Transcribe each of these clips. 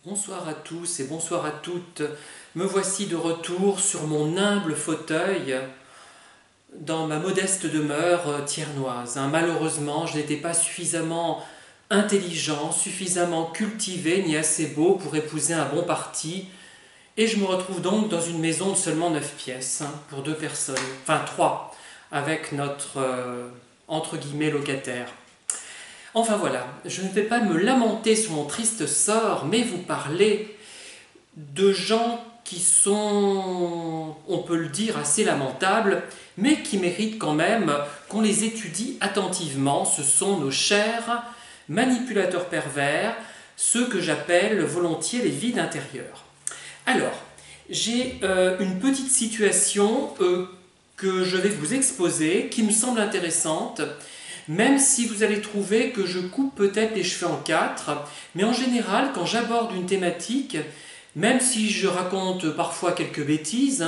Bonsoir à tous et bonsoir à toutes. Me voici de retour sur mon humble fauteuil dans ma modeste demeure thiernoise. Malheureusement, je n'étais pas suffisamment intelligent, suffisamment cultivé ni assez beau pour épouser un bon parti. Et je me retrouve donc dans une maison de seulement 9 pièces, pour 2 personnes, enfin 3, avec notre entre guillemets locataire. Enfin voilà, je ne vais pas me lamenter sur mon triste sort, mais vous parler de gens qui sont, on peut le dire, assez lamentables, mais qui méritent quand même qu'on les étudie attentivement. Ce sont nos chers manipulateurs pervers, ceux que j'appelle volontiers les vides intérieurs. Alors, j'ai une petite situation que je vais vous exposer, qui me semble intéressante, même si vous allez trouver que je coupe peut-être les cheveux en 4, mais en général, quand j'aborde une thématique, même si je raconte parfois quelques bêtises,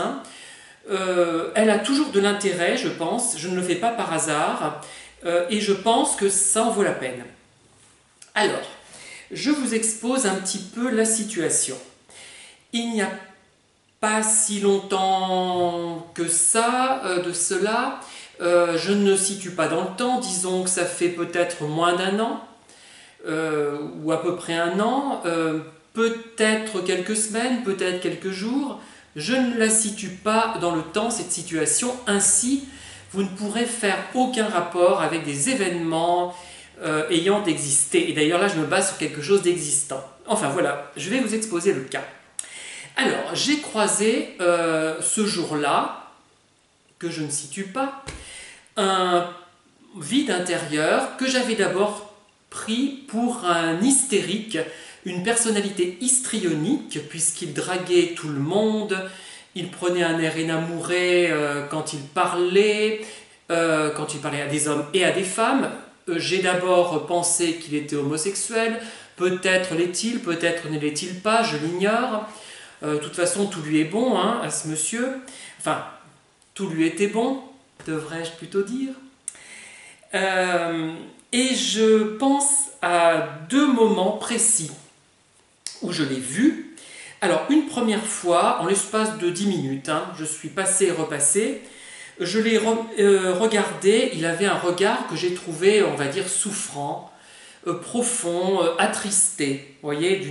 elle a toujours de l'intérêt, je pense, je ne le fais pas par hasard, et je pense que ça en vaut la peine. Alors, je vous expose un petit peu la situation. Il n'y a pas si longtemps que ça, de cela, je ne situe pas dans le temps, disons que ça fait peut-être moins d'un an, ou à peu près un an, peut-être quelques semaines, peut-être quelques jours. Je ne la situe pas dans le temps, cette situation. Ainsi, vous ne pourrez faire aucun rapport avec des événements ayant existé. Et d'ailleurs là, je me base sur quelque chose d'existant. Enfin voilà, je vais vous exposer le cas. Alors, j'ai croisé ce jour-là, que je ne situe pas, un vide intérieur que j'avais d'abord pris pour un hystérique, une personnalité histrionique, puisqu'il draguait tout le monde, il prenait un air énamouré quand il parlait à des hommes et à des femmes. J'ai d'abord pensé qu'il était homosexuel, peut-être l'est-il, peut-être ne l'est-il pas, je l'ignore. De toute façon, tout lui est bon à ce monsieur. Enfin, tout lui était bon, devrais-je plutôt dire. Et je pense à 2 moments précis où je l'ai vu. Alors, une première fois, en l'espace de 10 minutes, je suis passé et repassé, je l'ai regardé, il avait un regard que j'ai trouvé, on va dire, souffrant, profond, attristé, vous voyez,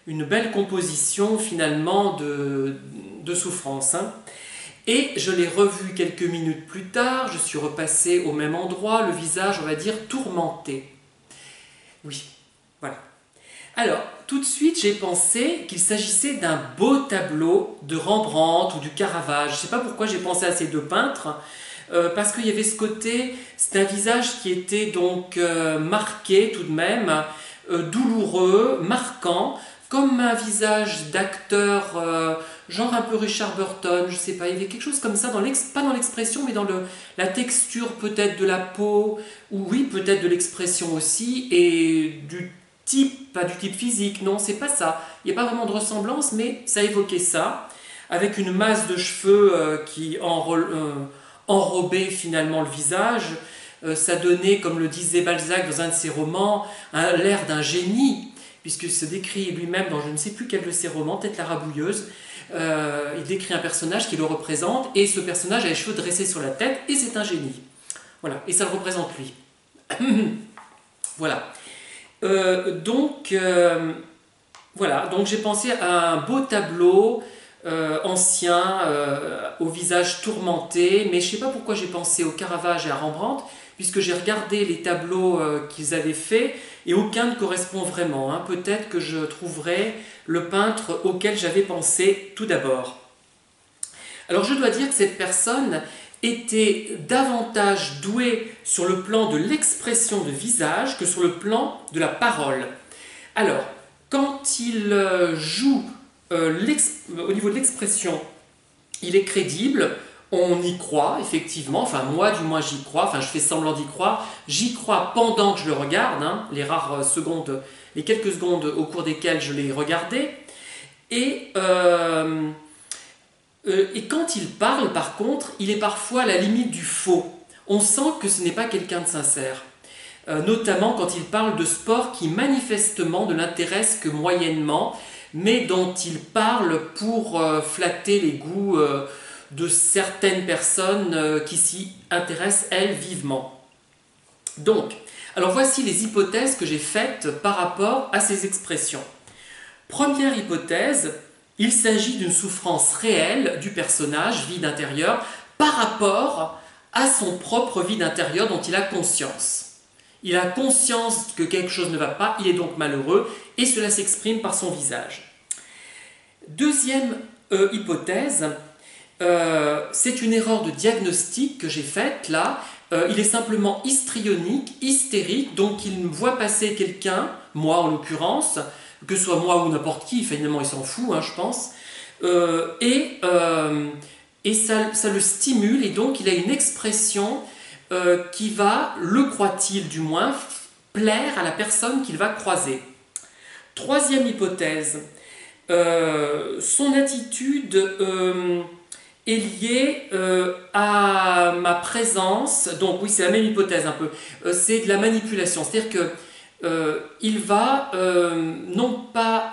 une belle composition finalement de souffrance. Et je l'ai revu quelques minutes plus tard, je suis repassé au même endroit, le visage, on va dire, tourmenté. Oui, voilà. Alors, tout de suite, j'ai pensé qu'il s'agissait d'un beau tableau de Rembrandt ou du Caravage. Je ne sais pas pourquoi j'ai pensé à ces 2 peintres, parce qu'il y avait ce côté, c'est un visage qui était donc marqué tout de même, douloureux, marquant, comme un visage d'acteur, genre un peu Richard Burton, je sais pas, il y avait quelque chose comme ça, pas dans l'expression, mais dans la texture peut-être de la peau, ou oui, peut-être de l'expression aussi, et du type, pas du type physique, non, c'est pas ça. Il n'y a pas vraiment de ressemblance, mais ça évoquait ça, avec une masse de cheveux qui enrobait finalement le visage. Ça donnait, comme le disait Balzac dans un de ses romans, l'air d'un génie, puisqu'il se décrit lui-même dans je ne sais plus quel de ses romans, peut-être La Rabouilleuse. Il décrit un personnage qui le représente, et ce personnage a les cheveux dressés sur la tête, et c'est un génie. Voilà, et ça le représente lui. Voilà. Voilà, donc j'ai pensé à un beau tableau ancien, au visage tourmenté, mais je ne sais pas pourquoi j'ai pensé au Caravage et à Rembrandt, puisque j'ai regardé les tableaux qu'ils avaient faits, et aucun ne correspond vraiment. Peut-être que je trouverai le peintre auquel j'avais pensé tout d'abord. Alors je dois dire que cette personne était davantage douée sur le plan de l'expression de visage que sur le plan de la parole. Alors, quand il joue au niveau de l'expression, il est crédible, on y croit effectivement, enfin moi du moins j'y crois, enfin je fais semblant d'y croire, j'y crois pendant que je le regarde, les rares secondes, les quelques secondes au cours desquelles je l'ai regardé, et quand il parle, par contre, il est parfois à la limite du faux. On sent que ce n'est pas quelqu'un de sincère. notamment quand il parle de sport qui manifestement ne l'intéresse que moyennement, mais dont il parle pour flatter les goûts de certaines personnes qui s'y intéressent, elles, vivement. Donc, alors voici les hypothèses que j'ai faites par rapport à ces expressions. Première hypothèse, il s'agit d'une souffrance réelle du personnage, vide intérieur, par rapport à son propre vide intérieur dont il a conscience. Il a conscience que quelque chose ne va pas, il est donc malheureux, et cela s'exprime par son visage. Deuxième hypothèse, c'est une erreur de diagnostic que j'ai faite là. Il est simplement histrionique, hystérique, donc il voit passer quelqu'un, moi en l'occurrence, que ce soit moi ou n'importe qui, finalement il s'en fout, hein, je pense, et ça le stimule, et donc il a une expression qui va, le croit-il du moins, plaire à la personne qu'il va croiser. Troisième hypothèse, son attitude est liée à ma présence, donc oui c'est la même hypothèse un peu, c'est de la manipulation, c'est-à-dire que il va non pas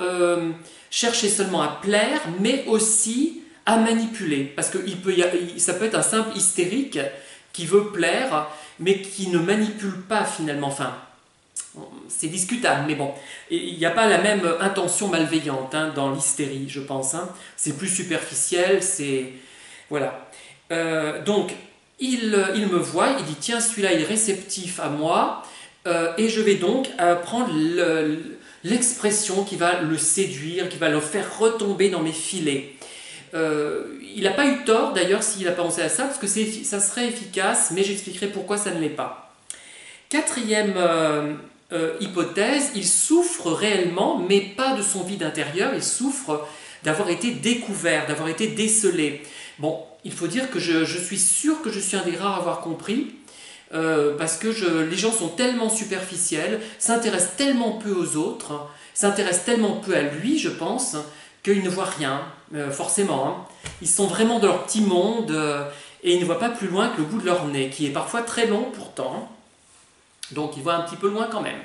chercher seulement à plaire, mais aussi à manipuler, parce que ça peut être un simple hystérique qui veut plaire, mais qui ne manipule pas finalement, enfin, c'est discutable, mais bon, il n'y a pas la même intention malveillante hein, dans l'hystérie, je pense, hein. C'est plus superficiel, c'est... Voilà. Donc, il me voit, il dit, tiens, celui-là est réceptif à moi, et je vais donc prendre l'expression qui va le séduire, qui va le faire retomber dans mes filets. Il n'a pas eu tort d'ailleurs s'il a pensé à ça, parce que ça serait efficace, mais j'expliquerai pourquoi ça ne l'est pas. Quatrième hypothèse, il souffre réellement, mais pas de son vide intérieur, il souffre d'avoir été découvert, d'avoir été décelé. Bon, il faut dire que je suis sûr que je suis un des rares à avoir compris, parce que les gens sont tellement superficiels, s'intéressent tellement peu aux autres, s'intéressent tellement peu à lui, je pense, qu'ils ne voient rien, forcément. Hein. Ils sont vraiment dans leur petit monde et ils ne voient pas plus loin que le bout de leur nez, qui est parfois très long pourtant. Donc ils voient un petit peu loin quand même.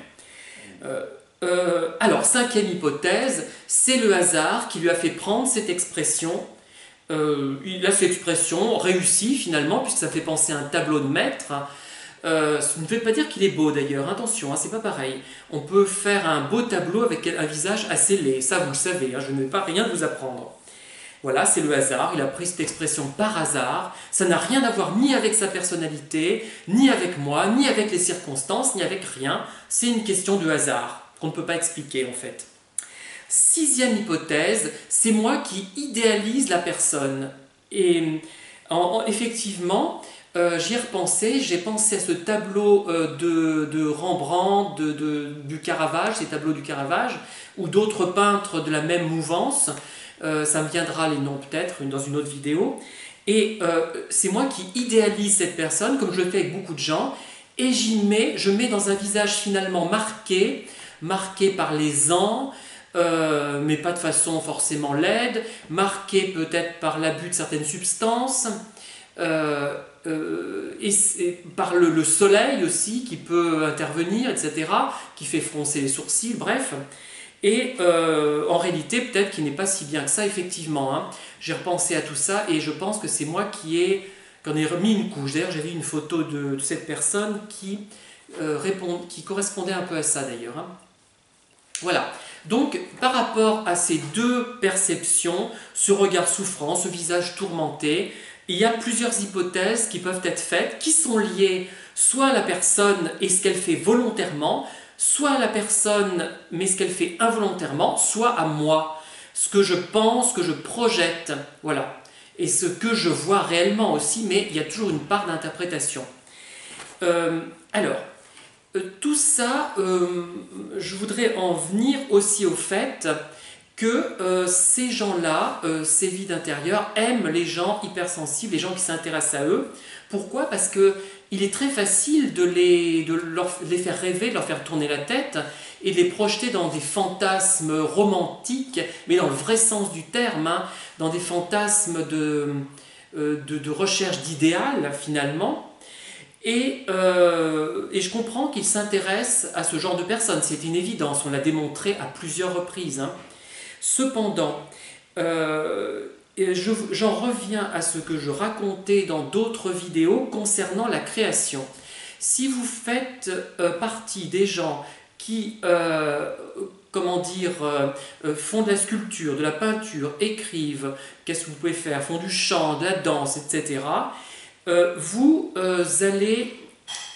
Alors, cinquième hypothèse, c'est le hasard qui lui a fait prendre cette expression. Il a cette expression réussie finalement, puisque ça fait penser à un tableau de maître. Ce ne veut pas dire qu'il est beau d'ailleurs, attention, hein, c'est pas pareil. On peut faire un beau tableau avec un visage assez laid, ça vous le savez, hein, je ne vais pas rien vous apprendre. Voilà, c'est le hasard, il a pris cette expression par hasard, ça n'a rien à voir ni avec sa personnalité, ni avec moi, ni avec les circonstances, ni avec rien, c'est une question de hasard, qu'on ne peut pas expliquer en fait. Sixième hypothèse, c'est moi qui idéalise la personne. Et effectivement, j'y ai repensé, j'ai pensé à ce tableau de Rembrandt, du Caravage, ces tableaux du Caravage, ou d'autres peintres de la même mouvance. Ça me viendra les noms peut-être dans une autre vidéo. Et c'est moi qui idéalise cette personne, comme je le fais avec beaucoup de gens, et je mets dans un visage finalement marqué par les ans, mais pas de façon forcément laide, marqué peut-être par l'abus de certaines substances, et par le soleil aussi qui peut intervenir, etc., qui fait froncer les sourcils, bref. Et en réalité, peut-être qu'il n'est pas si bien que ça, effectivement. Hein. J'ai repensé à tout ça et je pense que c'est moi qui ai remis une couche. D'ailleurs, j'avais une photo de cette personne qui correspondait un peu à ça, d'ailleurs. Hein. Voilà. Donc, par rapport à ces deux perceptions, ce regard souffrant, ce visage tourmenté, il y a plusieurs hypothèses qui peuvent être faites, qui sont liées soit à la personne et ce qu'elle fait volontairement, soit à la personne mais ce qu'elle fait involontairement, soit à moi, ce que je pense, ce que je projette, voilà, et ce que je vois réellement aussi, mais il y a toujours une part d'interprétation. Alors, tout ça, je voudrais en venir aussi au fait que ces gens-là, ces vides intérieurs, aiment les gens hypersensibles, les gens qui s'intéressent à eux. Pourquoi ? Parce qu'il est très facile de les faire rêver, de leur faire tourner la tête et de les projeter dans des fantasmes romantiques, mais dans le vrai sens du terme, hein, dans des fantasmes de recherche d'idéal finalement. Et je comprends qu'il s'intéresse à ce genre de personnes, c'est une évidence, on l'a démontré à plusieurs reprises, hein. Cependant, j'en reviens à ce que je racontais dans d'autres vidéos concernant la création. Si vous faites partie des gens qui, comment dire, font de la sculpture, de la peinture, écrivent, qu'est-ce que vous pouvez faire, font du chant, de la danse, etc., vous allez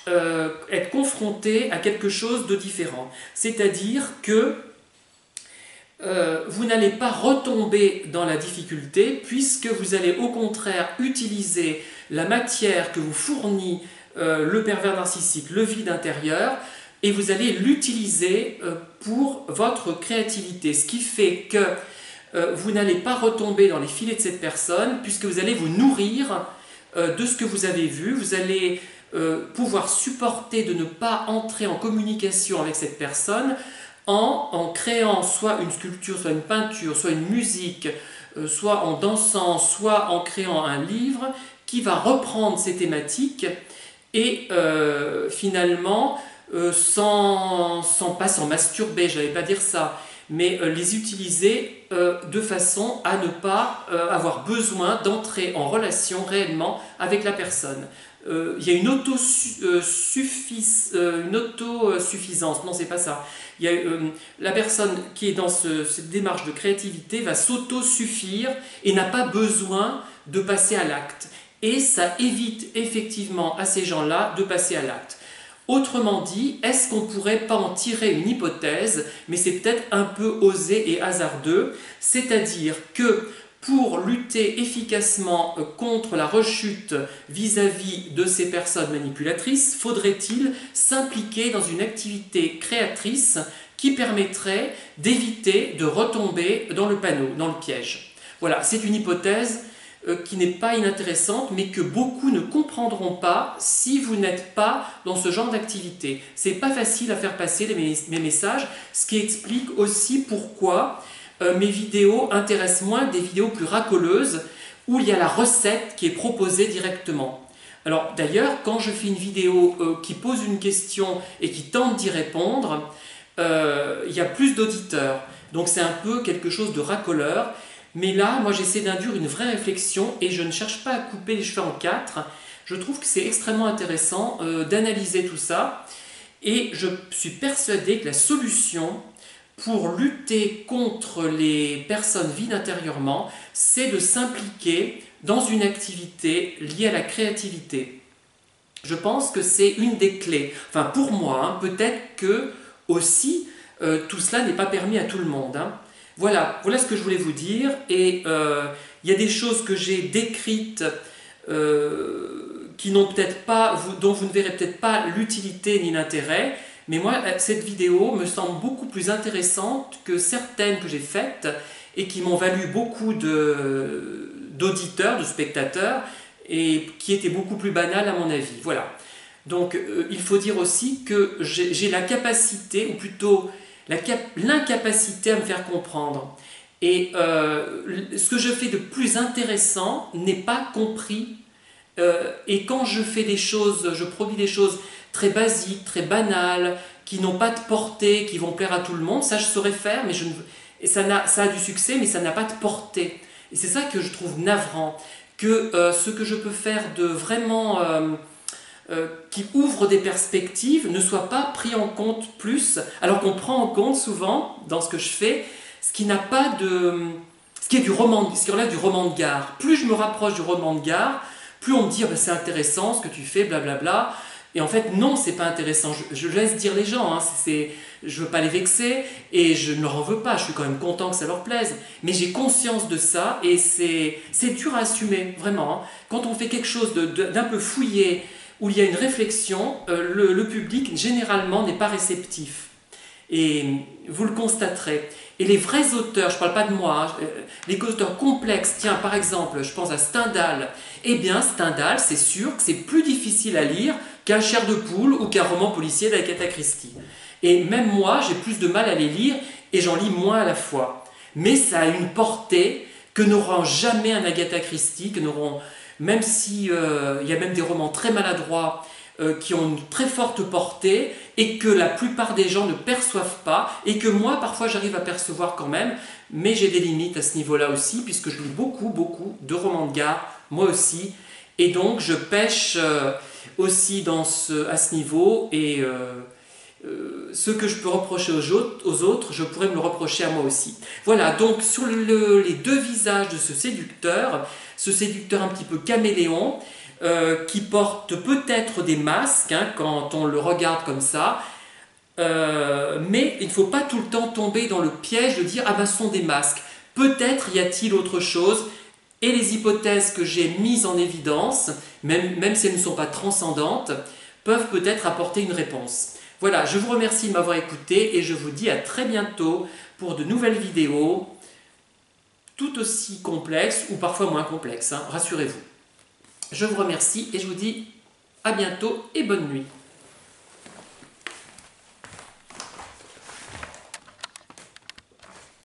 être confronté à quelque chose de différent. C'est-à-dire que vous n'allez pas retomber dans la difficulté puisque vous allez au contraire utiliser la matière que vous fournit le pervers narcissique, le vide intérieur, et vous allez l'utiliser pour votre créativité. Ce qui fait que vous n'allez pas retomber dans les filets de cette personne puisque vous allez vous nourrir de ce que vous avez vu, vous allez pouvoir supporter de ne pas entrer en communication avec cette personne en créant soit une sculpture, soit une peinture, soit une musique, soit en dansant, soit en créant un livre qui va reprendre ces thématiques et finalement, pas s'en masturber, je n'allais pas dire ça, mais les utiliser de façon à ne pas avoir besoin d'entrer en relation réellement avec la personne. Il y a une autosuffisance, non c'est pas ça. Il y a, la personne qui est dans cette démarche de créativité va s'autosuffire et n'a pas besoin de passer à l'acte. Et ça évite effectivement à ces gens-là de passer à l'acte. Autrement dit, est-ce qu'on ne pourrait pas en tirer une hypothèse, mais c'est peut-être un peu osé et hasardeux, c'est-à-dire que pour lutter efficacement contre la rechute vis-à-vis de ces personnes manipulatrices, faudrait-il s'impliquer dans une activité créatrice qui permettrait d'éviter de retomber dans le panneau, dans le piège. Voilà, c'est une hypothèse qui n'est pas inintéressante, mais que beaucoup ne comprendront pas si vous n'êtes pas dans ce genre d'activité. C'est pas facile à faire passer mes messages, ce qui explique aussi pourquoi mes vidéos intéressent moins des vidéos plus racoleuses, où il y a la recette qui est proposée directement. Alors d'ailleurs, quand je fais une vidéo qui pose une question et qui tente d'y répondre, il y a plus d'auditeurs. Donc c'est un peu quelque chose de racoleur. Mais là, moi j'essaie d'induire une vraie réflexion et je ne cherche pas à couper les cheveux en quatre. Je trouve que c'est extrêmement intéressant d'analyser tout ça. Et je suis persuadé que la solution pour lutter contre les personnes vides intérieurement, c'est de s'impliquer dans une activité liée à la créativité. Je pense que c'est une des clés. Enfin pour moi, hein, peut-être que aussi tout cela n'est pas permis à tout le monde. Hein. Voilà ce que je voulais vous dire. Et il y a des choses que j'ai décrites qui n'ont peut-être pas, dont vous ne verrez peut-être pas l'utilité ni l'intérêt. Mais moi, cette vidéo me semble beaucoup plus intéressante que certaines que j'ai faites et qui m'ont valu beaucoup d'auditeurs, de spectateurs, et qui étaient beaucoup plus banales à mon avis. Voilà. Donc, il faut dire aussi que j'ai la capacité, ou plutôt l'incapacité à me faire comprendre. Et ce que je fais de plus intéressant n'est pas compris. Et quand je fais des choses, je produis des choses très basiques, très banales, qui n'ont pas de portée, qui vont plaire à tout le monde, ça je saurais faire, mais ça a du succès, mais ça n'a pas de portée. Et c'est ça que je trouve navrant, que ce que je peux faire de vraiment qui ouvre des perspectives ne soit pas pris en compte plus, alors qu'on prend en compte souvent, dans ce que je fais, ce qui n'a pas de... ce qui relève du roman de gare. Plus je me rapproche du roman de gare, plus on me dit bah, c'est intéressant ce que tu fais, blablabla. Et en fait, non, c'est pas intéressant. Je laisse dire les gens, hein, je veux pas les vexer et je ne leur en veux pas. Je suis quand même content que ça leur plaise. Mais j'ai conscience de ça et c'est dur à assumer, vraiment. Hein. Quand on fait quelque chose d'un peu fouillé, où il y a une réflexion, le public généralement n'est pas réceptif. Et vous le constaterez. Et les vrais auteurs, je ne parle pas de moi, hein, les auteurs complexes, tiens par exemple, je pense à Stendhal, eh bien Stendhal, c'est sûr que c'est plus difficile à lire qu'un Chair de poule ou qu'un roman policier d'Agatha Christie. Et même moi, j'ai plus de mal à les lire et j'en lis moins à la fois. Mais ça a une portée que n'aura jamais un Agatha Christie, même si il y a même des romans très maladroits qui ont une très forte portée et que la plupart des gens ne perçoivent pas et que moi parfois j'arrive à percevoir quand même, mais j'ai des limites à ce niveau-là aussi puisque je lis beaucoup de romans de gare, moi aussi, et donc je pêche aussi à ce niveau et ce que je peux reprocher aux autres, je pourrais me le reprocher à moi aussi. Voilà, donc sur les deux visages de ce séducteur un petit peu caméléon, qui porte peut-être des masques hein, quand on le regarde comme ça, mais il ne faut pas tout le temps tomber dans le piège de dire « Ah ben ce sont des masques ». Peut-être y a-t-il autre chose, et les hypothèses que j'ai mises en évidence, même si elles ne sont pas transcendantes, peuvent peut-être apporter une réponse. Voilà, je vous remercie de m'avoir écouté et je vous dis à très bientôt pour de nouvelles vidéos, tout aussi complexes ou parfois moins complexes, hein, rassurez-vous. Je vous remercie et je vous dis à bientôt et bonne nuit.